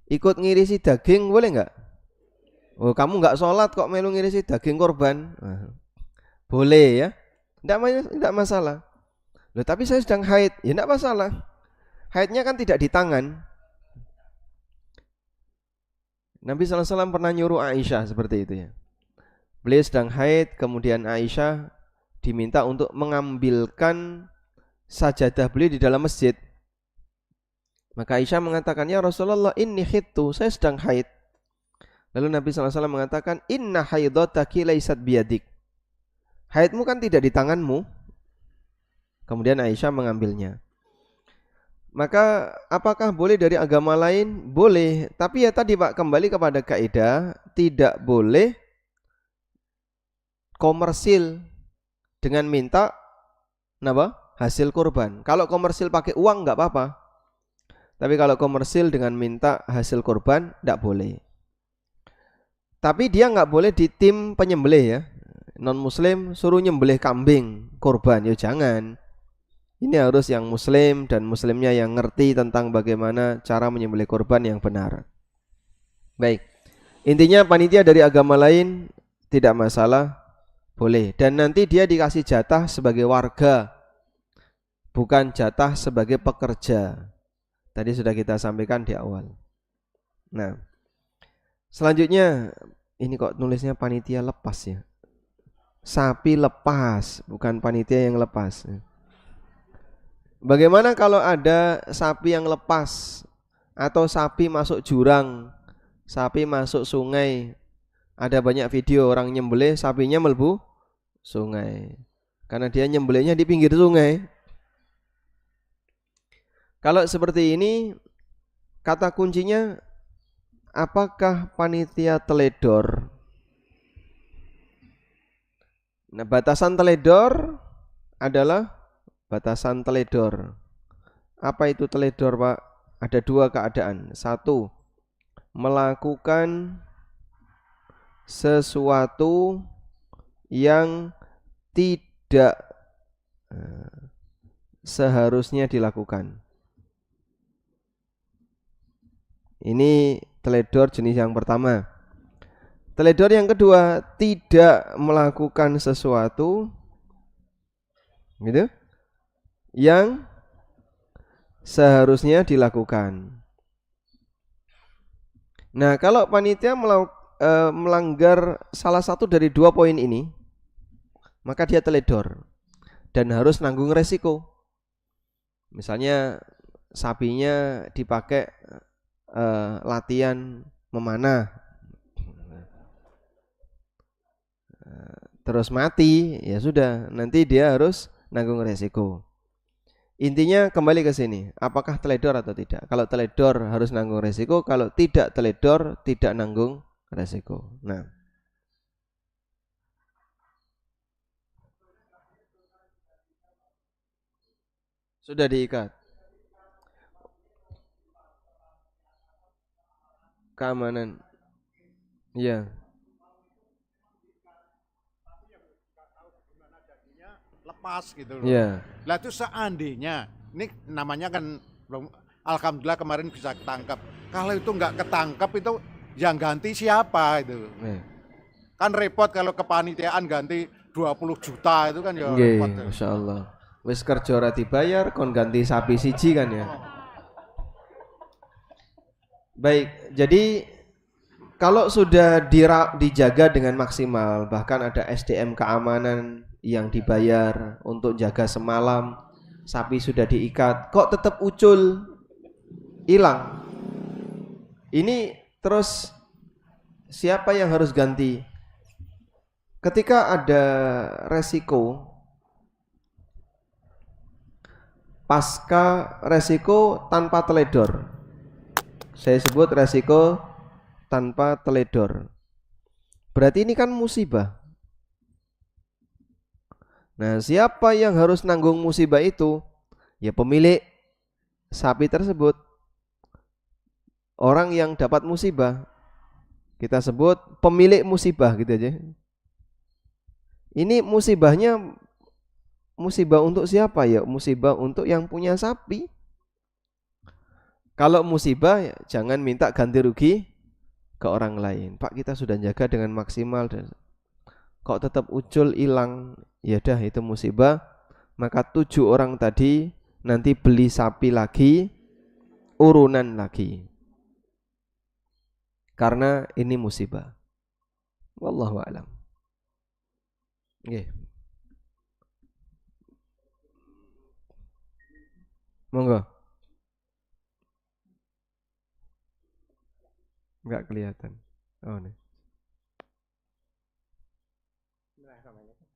ikut ngirisi daging boleh nggak? Oh, kamu nggak sholat kok melu ngirisi daging korban? Boleh ya, tidak masalah. Loh, tapi saya sedang haid, ya tidak masalah. Haidnya kan tidak di tangan. Nabi SAW pernah nyuruh Aisyah seperti itu ya. Beliau sedang haid, kemudian Aisyah diminta untuk mengambilkan sajadah beliau di dalam masjid. Maka Aisyah mengatakan, ya Rasulullah, inni khidtu, saya sedang haid. Lalu Nabi SAW mengatakan, inna haidotaki laisat biyadik. Haidmu kan tidak di tanganmu. Kemudian Aisyah mengambilnya. Maka apakah boleh dari agama lain? Boleh. Tapi ya tadi Pak, kembali kepada kaidah, tidak boleh komersil dengan minta hasil kurban. Kalau komersil pakai uang nggak apa-apa. Tapi kalau komersil dengan minta hasil kurban, tidak boleh. Tapi dia nggak boleh di tim penyembelih ya. Non muslim suruh nyembelih kambing kurban, ya jangan. Ini harus yang muslim dan muslimnya yang ngerti tentang bagaimana cara menyembelih kurban yang benar. Baik. Intinya panitia dari agama lain tidak masalah, boleh. Dan nanti dia dikasih jatah sebagai warga, bukan jatah sebagai pekerja. Tadi sudah kita sampaikan di awal. Nah, selanjutnya ini kok nulisnya panitia lepas ya. Sapi lepas, bukan panitia yang lepas. Bagaimana kalau ada sapi yang lepas atau sapi masuk jurang, sapi masuk sungai? Ada banyak video orang nyembelih sapinya melebu sungai. Karena dia nyembelihnya di pinggir sungai. Kalau seperti ini, kata kuncinya, apakah panitia teledor? Nah, batasan teledor adalah batasan teledor. Apa itu teledor, Pak? Ada dua keadaan. Satu, melakukan sesuatu yang tidak seharusnya dilakukan. Ini teledor jenis yang pertama. Teledor yang kedua, tidak melakukan sesuatu gitu yang seharusnya dilakukan. Nah, kalau panitia melanggar salah satu dari 2 poin ini, maka dia teledor dan harus nanggung resiko. Misalnya sapinya dipakai latihan memanah, terus mati, ya sudah, nanti dia harus nanggung resiko. Intinya kembali ke sini, apakah teledor atau tidak? Kalau teledor harus nanggung resiko, kalau tidak teledor tidak nanggung resiko. Nah, sudah diikat. Keamanan. Iya.
Lepas gitu loh.
Iya.
Lah itu seandainya, ini namanya kan belum, alhamdulillah kemarin bisa ketangkap. Kalau itu nggak ketangkap itu yang ganti siapa itu? Kan repot kalau kepanitiaan ganti 20 juta itu kan ya repot.
Masya Allah. Wis kerja ora dibayar, kon ganti sapi siji kan ya. Baik, jadi kalau sudah dijaga dengan maksimal, bahkan ada SDM keamanan yang dibayar untuk jaga semalam, sapi sudah diikat, kok tetap ucul, hilang. Ini terus siapa yang harus ganti? Ketika ada resiko, pasca resiko tanpa teledor. Saya sebut resiko tanpa teledor. Berarti ini kan musibah. Nah, siapa yang harus nanggung musibah itu? Ya pemilik sapi tersebut. Orang yang dapat musibah. Kita sebut pemilik musibah gitu aja. Ini musibahnya musibah untuk siapa ya? Musibah untuk yang punya sapi. Kalau musibah ya jangan minta ganti rugi ke orang lain. Pak, kita sudah jaga dengan maksimal dan kok tetap ucul hilang. Ya dah, itu musibah. Maka 7 orang tadi nanti beli sapi lagi, urunan lagi. Karena ini musibah. Wallahu a'lam. Nggih. Monggo. Enggak kelihatan. Oh, nih.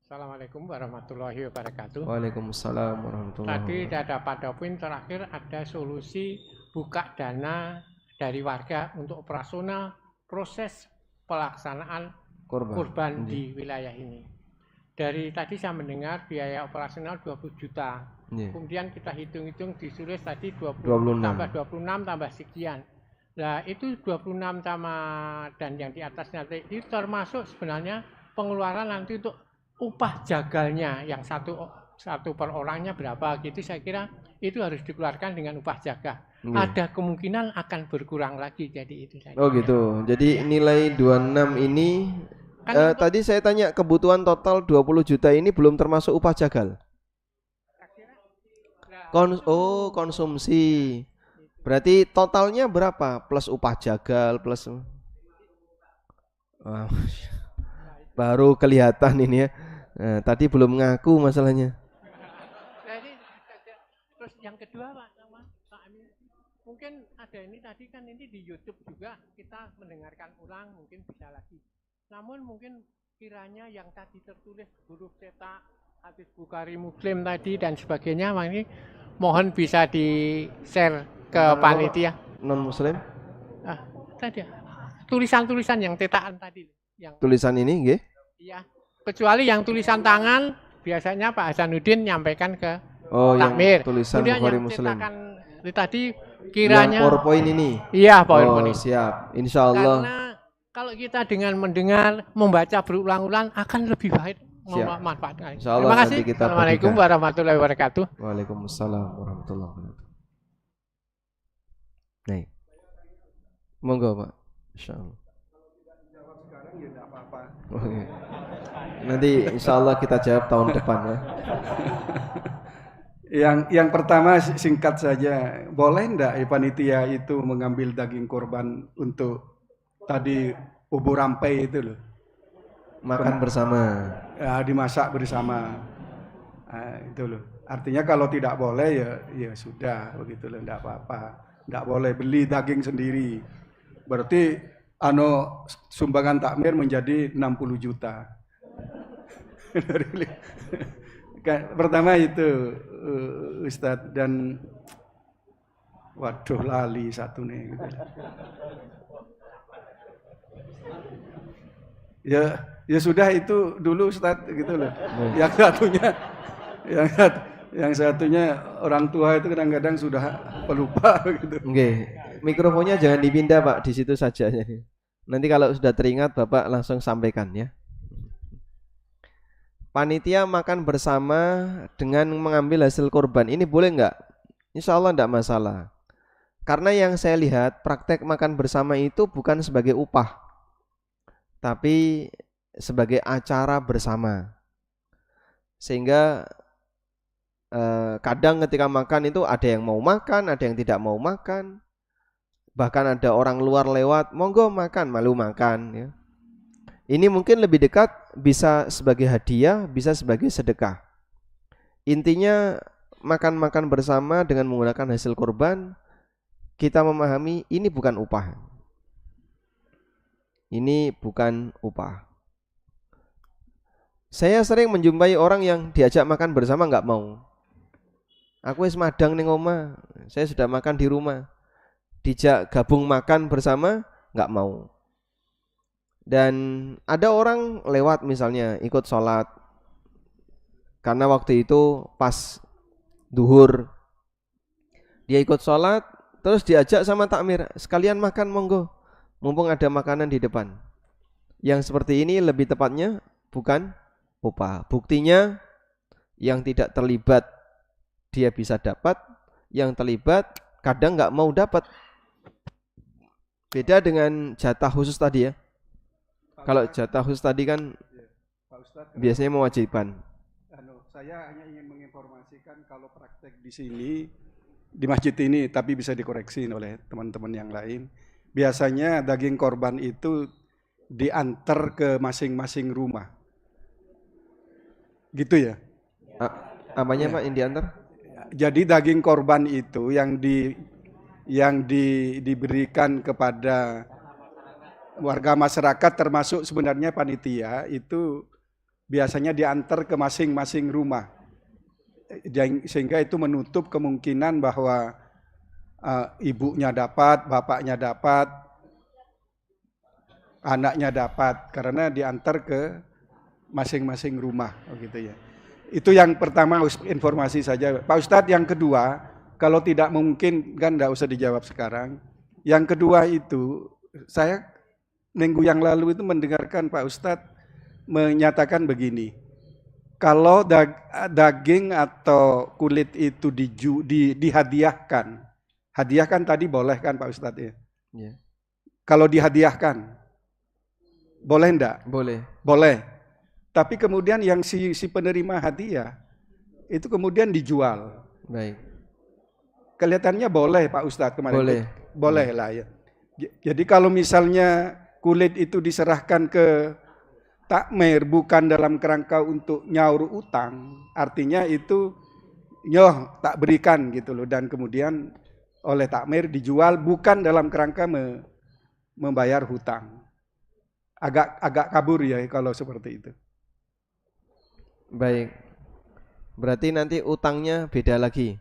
Assalamualaikum warahmatullahi wabarakatuh.
Waalaikumsalam warahmatullahi
Tadi
wabarakatuh.
ada pada poin terakhir ada solusi buka dana dari warga untuk operasional proses pelaksanaan kurban di wilayah ini. Dari tadi saya mendengar biaya operasional 20 juta. Kemudian kita hitung-hitung disulis tadi 26 tambah 26 tambah sekian. Nah, itu 26 sama dan yang di atasnya itu termasuk sebenarnya pengeluaran nanti untuk upah jagalnya yang satu per orangnya berapa gitu. Saya kira itu harus dikeluarkan dengan upah jaga. Ada kemungkinan akan berkurang lagi, jadi itu saja.
Oh gitu. Jadi nilai 26 ini kan tadi saya tanya kebutuhan total 20 juta ini belum termasuk upah jagal. Konsumsi. Berarti totalnya berapa? Plus upah jagal plus baru kelihatan ini ya. Nah, tadi belum ngaku masalahnya.
Terus yang kedua Pak Amin, mungkin ada ini tadi kan ini di YouTube juga kita mendengarkan ulang mungkin bisa lagi. Namun mungkin kiranya yang tadi tertulis huruf cetak hadis Bukhari Muslim tadi dan sebagainya, ini mohon bisa di-share ke panitia.
Non Muslim?
Tadi tulisan-tulisan yang cetakan tadi. Yang
tulisan ini, nggih?
Iya. Kecuali yang tulisan tangan biasanya Pak Hasanuddin nyampaikan ke
takmir. Yang tulisan
kemudian
Bukhari
yang
Muslim.
Tadi kiranya
yang PowerPoint ini.
Iya, PowerPoint ini.
Siap. Insyaallah.
Karena kalau kita dengan mendengar, membaca berulang-ulang akan lebih baik memanfaatkan. Terima kasih. Assalamualaikum warahmatullahi wabarakatuh.
Waalaikumsalam warahmatullahi wabarakatuh. Nih. Monggo, Pak. Insyaallah. Jawab sekarang ya enggak apa-apa. Nanti insyaallah kita jawab tahun depan ya.
Yang pertama singkat saja, boleh enggak panitia itu mengambil daging korban untuk tadi ubur rampai itu loh?
Makan bersama.
Ya, dimasak bersama. Nah, itu loh. Artinya kalau tidak boleh ya sudah begitu loh, enggak apa-apa. Enggak boleh beli daging sendiri. Berarti sumbangan takmir menjadi 60 juta. Pertama itu Ustadz, dan waduh lali satu nih gitu. Ya sudah itu dulu Ustadz gitu loh. Yang satunya orang tua itu kadang-kadang sudah pelupa gitu.
Oke, mikrofonnya jangan dipindah Pak, di situ saja. Nanti kalau sudah teringat Bapak langsung sampaikan ya. Panitia makan bersama dengan mengambil hasil kurban, ini boleh enggak? Insya Allah enggak masalah. Karena yang saya lihat praktek makan bersama itu bukan sebagai upah, tapi sebagai acara bersama. Sehingga kadang ketika makan itu ada yang mau makan, ada yang tidak mau makan. Bahkan ada orang luar lewat, monggo makan, malu makan ya. Ini mungkin lebih dekat, bisa sebagai hadiah, bisa sebagai sedekah. Intinya makan-makan bersama dengan menggunakan hasil kurban, kita memahami ini bukan upah. Ini bukan upah. Saya sering menjumpai orang yang diajak makan bersama nggak mau. Aku wis madang ning omah, saya sudah makan di rumah. Dijak gabung makan bersama nggak mau. Dan ada orang lewat misalnya ikut sholat, karena waktu itu pas duhur, dia ikut sholat, terus diajak sama takmir, sekalian makan monggo, mumpung ada makanan di depan. Yang seperti ini lebih tepatnya bukan upah. Buktinya yang tidak terlibat dia bisa dapat, yang terlibat kadang nggak mau dapat. Beda dengan jatah khusus tadi ya. Kalau jatah khusus tadi kan
Pak Ustadz,
biasanya mewajibkan.
Saya hanya ingin menginformasikan kalau praktek di sini, di masjid ini, tapi bisa dikoreksi oleh teman-teman yang lain. Biasanya daging korban itu diantar ke masing-masing rumah. Gitu ya?
Apanya ya, Pak yang diantar?
Jadi daging korban itu yang diberikan kepada warga masyarakat, termasuk sebenarnya panitia, itu biasanya diantar ke masing-masing rumah, sehingga itu menutup kemungkinan bahwa ibunya dapat, bapaknya dapat, anaknya dapat, karena diantar ke masing-masing rumah, begitu ya. Itu yang pertama, informasi saja Pak Ustadz. Yang kedua, kalau tidak mungkin kan enggak usah dijawab sekarang. Yang kedua itu, saya minggu yang lalu itu mendengarkan Pak Ustadz menyatakan begini, kalau daging atau kulit itu dihadiahkan, hadiahkan tadi boleh kan Pak Ustadz ya? Yeah. Kalau dihadiahkan, boleh enggak?
Boleh.
Boleh. Tapi kemudian yang si penerima hadiah itu kemudian dijual.
Baik.
Kelihatannya boleh Pak Ustadz kemarin.
Boleh.
Boleh lah ya. Jadi kalau misalnya kulit itu diserahkan ke takmir bukan dalam kerangka untuk nyaur utang, artinya itu tak berikan gitu loh, dan kemudian oleh takmir dijual bukan dalam kerangka membayar hutang. Agak kabur ya kalau seperti itu.
Baik. Berarti nanti utangnya beda lagi.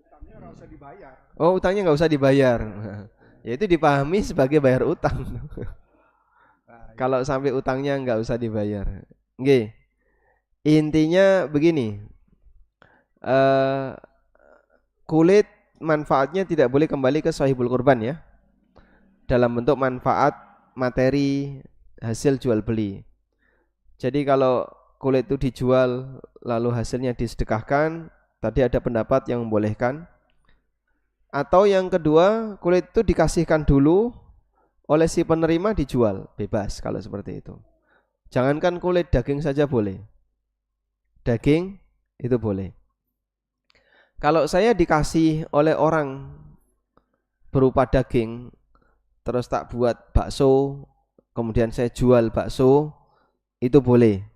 Utangnya nggak usah dibayar.
Oh, utangnya nggak usah dibayar. Ya itu dipahami sebagai bayar utang. Kalau sampai utangnya nggak usah dibayar. Nggih. Intinya begini. Kulit manfaatnya tidak boleh kembali ke sahibul kurban ya. Dalam bentuk manfaat materi hasil jual beli. Jadi kalau kulit itu dijual lalu hasilnya disedekahkan, tadi ada pendapat yang membolehkan. Atau yang kedua, kulit itu dikasihkan dulu oleh si penerima, dijual bebas kalau seperti itu. Jangankan kulit, daging saja boleh. Daging itu boleh. Kalau saya dikasih oleh orang berupa daging, terus tak buat bakso, kemudian saya jual bakso, itu boleh.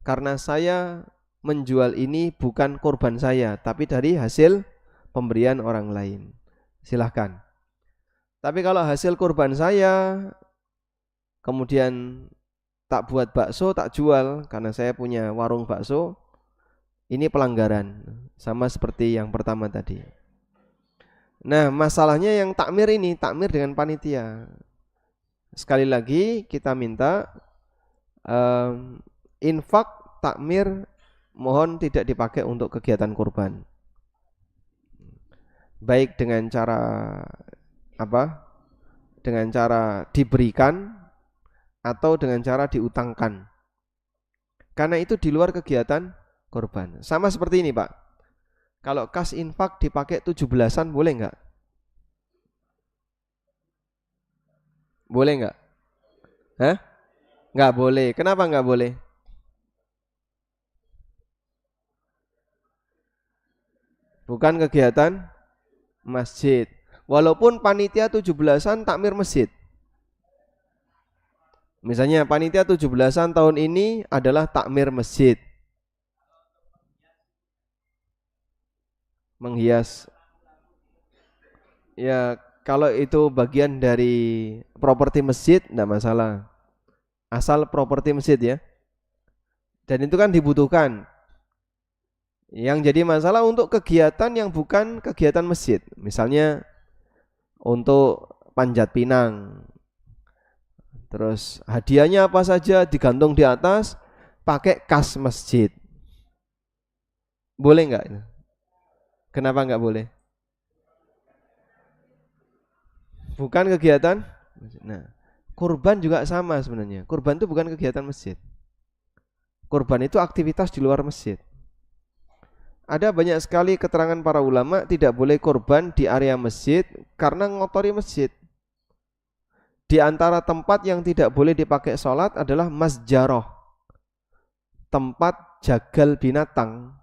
Karena saya menjual ini bukan korban saya, tapi dari hasil pemberian orang lain. Silahkan. Tapi kalau hasil korban saya, kemudian tak buat bakso, tak jual, karena saya punya warung bakso, ini pelanggaran. Sama seperti yang pertama tadi. Nah, masalahnya yang takmir ini, takmir dengan panitia. Sekali lagi kita minta infak takmir mohon tidak dipakai untuk kegiatan kurban. Baik dengan cara apa? Dengan cara diberikan atau dengan cara diutangkan. Karena itu di luar kegiatan kurban. Sama seperti ini, Pak. Kalau kas infak dipakai 17-an boleh enggak? Boleh enggak? Hah? Enggak boleh. Kenapa enggak boleh? Bukan kegiatan masjid. Walaupun panitia 17-an takmir masjid. Misalnya panitia 17-an tahun ini adalah takmir masjid. Menghias. Ya, kalau itu bagian dari properti masjid enggak masalah. Asal properti masjid ya. Dan itu kan dibutuhkan. Yang jadi masalah untuk kegiatan yang bukan kegiatan masjid. Misalnya untuk panjat pinang. Terus hadiahnya apa saja digantung di atas, pakai kas masjid. Boleh enggak? Kenapa enggak boleh? Bukan kegiatan. Nah, kurban juga sama sebenarnya. Kurban itu bukan kegiatan masjid. Kurban itu aktivitas di luar masjid. Ada banyak sekali keterangan para ulama tidak boleh kurban di area masjid karena ngotori masjid. Di antara tempat yang tidak boleh dipakai sholat adalah masjaroh, tempat jagal binatang.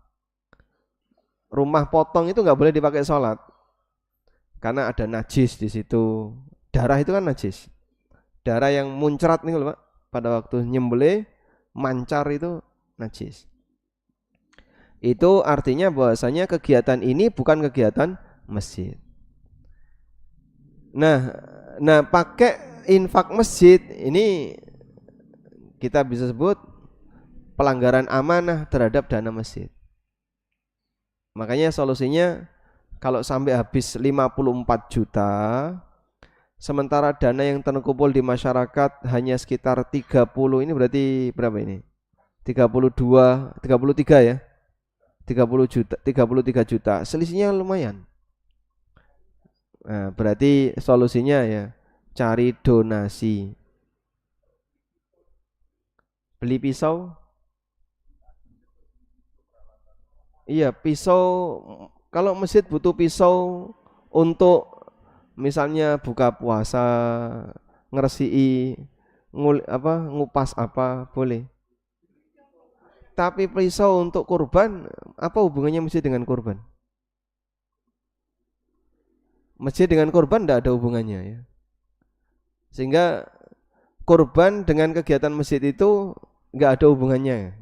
Rumah potong itu nggak boleh dipakai sholat karena ada najis di situ. Darah itu kan najis. Darah yang muncrat nih Pak, pada waktu nyembelih mancar itu najis. Itu artinya bahwasanya kegiatan ini bukan kegiatan masjid. Nah pakai infak masjid ini kita bisa sebut pelanggaran amanah terhadap dana masjid. Makanya solusinya kalau sampai habis 54 juta, sementara dana yang terkumpul di masyarakat hanya sekitar 30, ini berarti berapa ini? 33 ya. 33 juta. Selisihnya lumayan. Nah, berarti solusinya ya cari donasi. Beli pisau. Iya, pisau. Kalau masjid butuh pisau untuk misalnya buka puasa, ngeresiki, ngupas apa, boleh. Tapi pisau untuk kurban, apa hubungannya masjid dengan kurban? Masjid dengan kurban tidak ada hubungannya ya. Sehingga kurban dengan kegiatan masjid itu enggak ada hubungannya.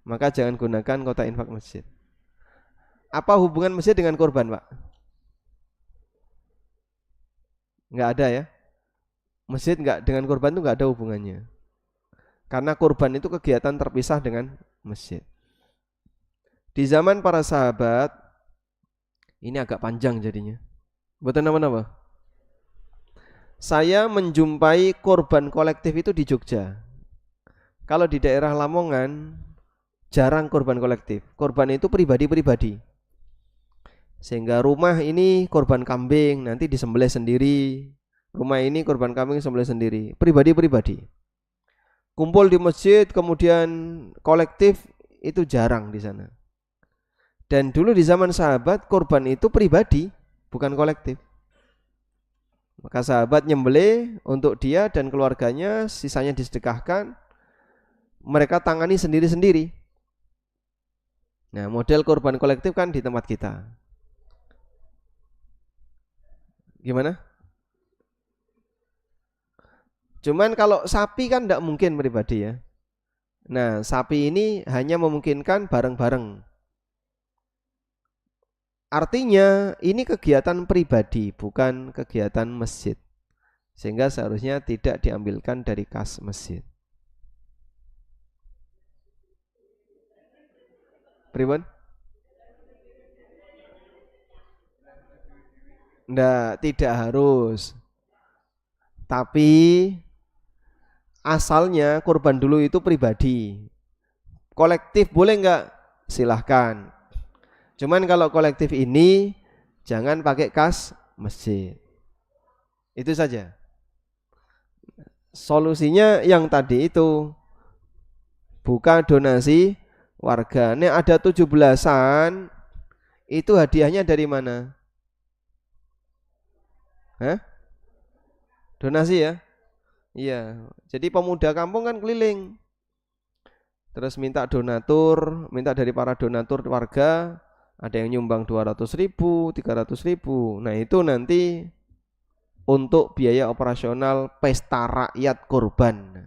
Maka jangan gunakan kota infak masjid. Apa hubungan masjid dengan kurban, Pak? Enggak ada ya. Masjid enggak dengan kurban itu enggak ada hubungannya. Karena kurban itu kegiatan terpisah dengan masjid. Di zaman para sahabat, ini agak panjang jadinya. Buatan apa-apa? Saya menjumpai kurban kolektif itu di Jogja. Kalau di daerah Lamongan jarang kurban kolektif. Kurban itu pribadi-pribadi. Sehingga rumah ini kurban kambing nanti disembelih sendiri. Rumah ini kurban kambing disembelih sendiri. Pribadi-pribadi. Kumpul di masjid kemudian kolektif itu jarang di sana. Dan dulu di zaman sahabat kurban itu pribadi, bukan kolektif. Maka sahabat nyembelih untuk dia dan keluarganya, sisanya disedekahkan. Mereka tangani sendiri-sendiri. Nah, model kurban kolektif kan di tempat kita. Gimana? Cuman kalau sapi kan tidak mungkin pribadi ya. Nah, sapi ini hanya memungkinkan bareng-bareng. Artinya ini kegiatan pribadi, bukan kegiatan masjid. Sehingga seharusnya tidak diambilkan dari kas masjid. Pribon? Tidak harus. Tapi asalnya kurban dulu itu pribadi. Kolektif boleh enggak? Silahkan. Cuman kalau kolektif ini jangan pakai kas masjid. Itu saja. Solusinya yang tadi itu, buka donasi warga. Ini ada 17-an, itu hadiahnya dari mana? Hah? Donasi ya? Iya. Jadi pemuda kampung kan keliling. Terus minta donatur, minta dari para donatur warga, ada yang nyumbang 200.000, 300.000. Nah, itu nanti untuk biaya operasional pesta rakyat kurban.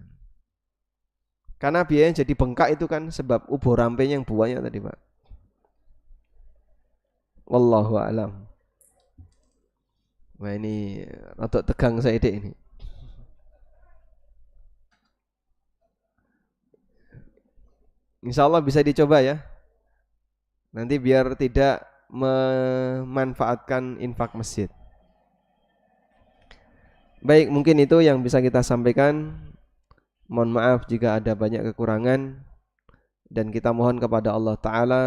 Karena biayanya jadi bengkak itu kan sebab ubur rampenya yang buahnya tadi, Pak. Wallahu a'lam. Wah, ini rotok tegang saya dek ini. Insya Allah bisa dicoba ya. Nanti biar tidak memanfaatkan infak masjid. Baik, mungkin itu yang bisa kita sampaikan. Mohon maaf jika ada banyak kekurangan. Dan kita mohon kepada Allah Ta'ala,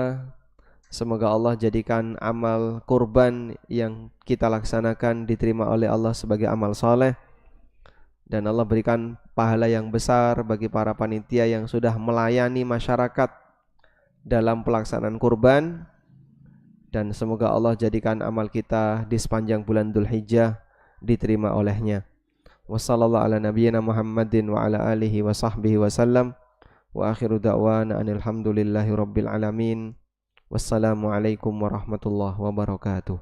semoga Allah jadikan amal kurban yang kita laksanakan diterima oleh Allah sebagai amal soleh. Dan Allah berikan pahala yang besar bagi para panitia yang sudah melayani masyarakat dalam pelaksanaan kurban. Dan semoga Allah jadikan amal kita di sepanjang bulan Dzulhijjah diterima olehnya. Wassallallahu ala nabiyyina Muhammadin wa ala alihi wa sahbihi wasallam. Wa akhiru da'wana anil hamdulillahi rabbil alamin. Wassalamualaikum warahmatullahi wabarakatuh.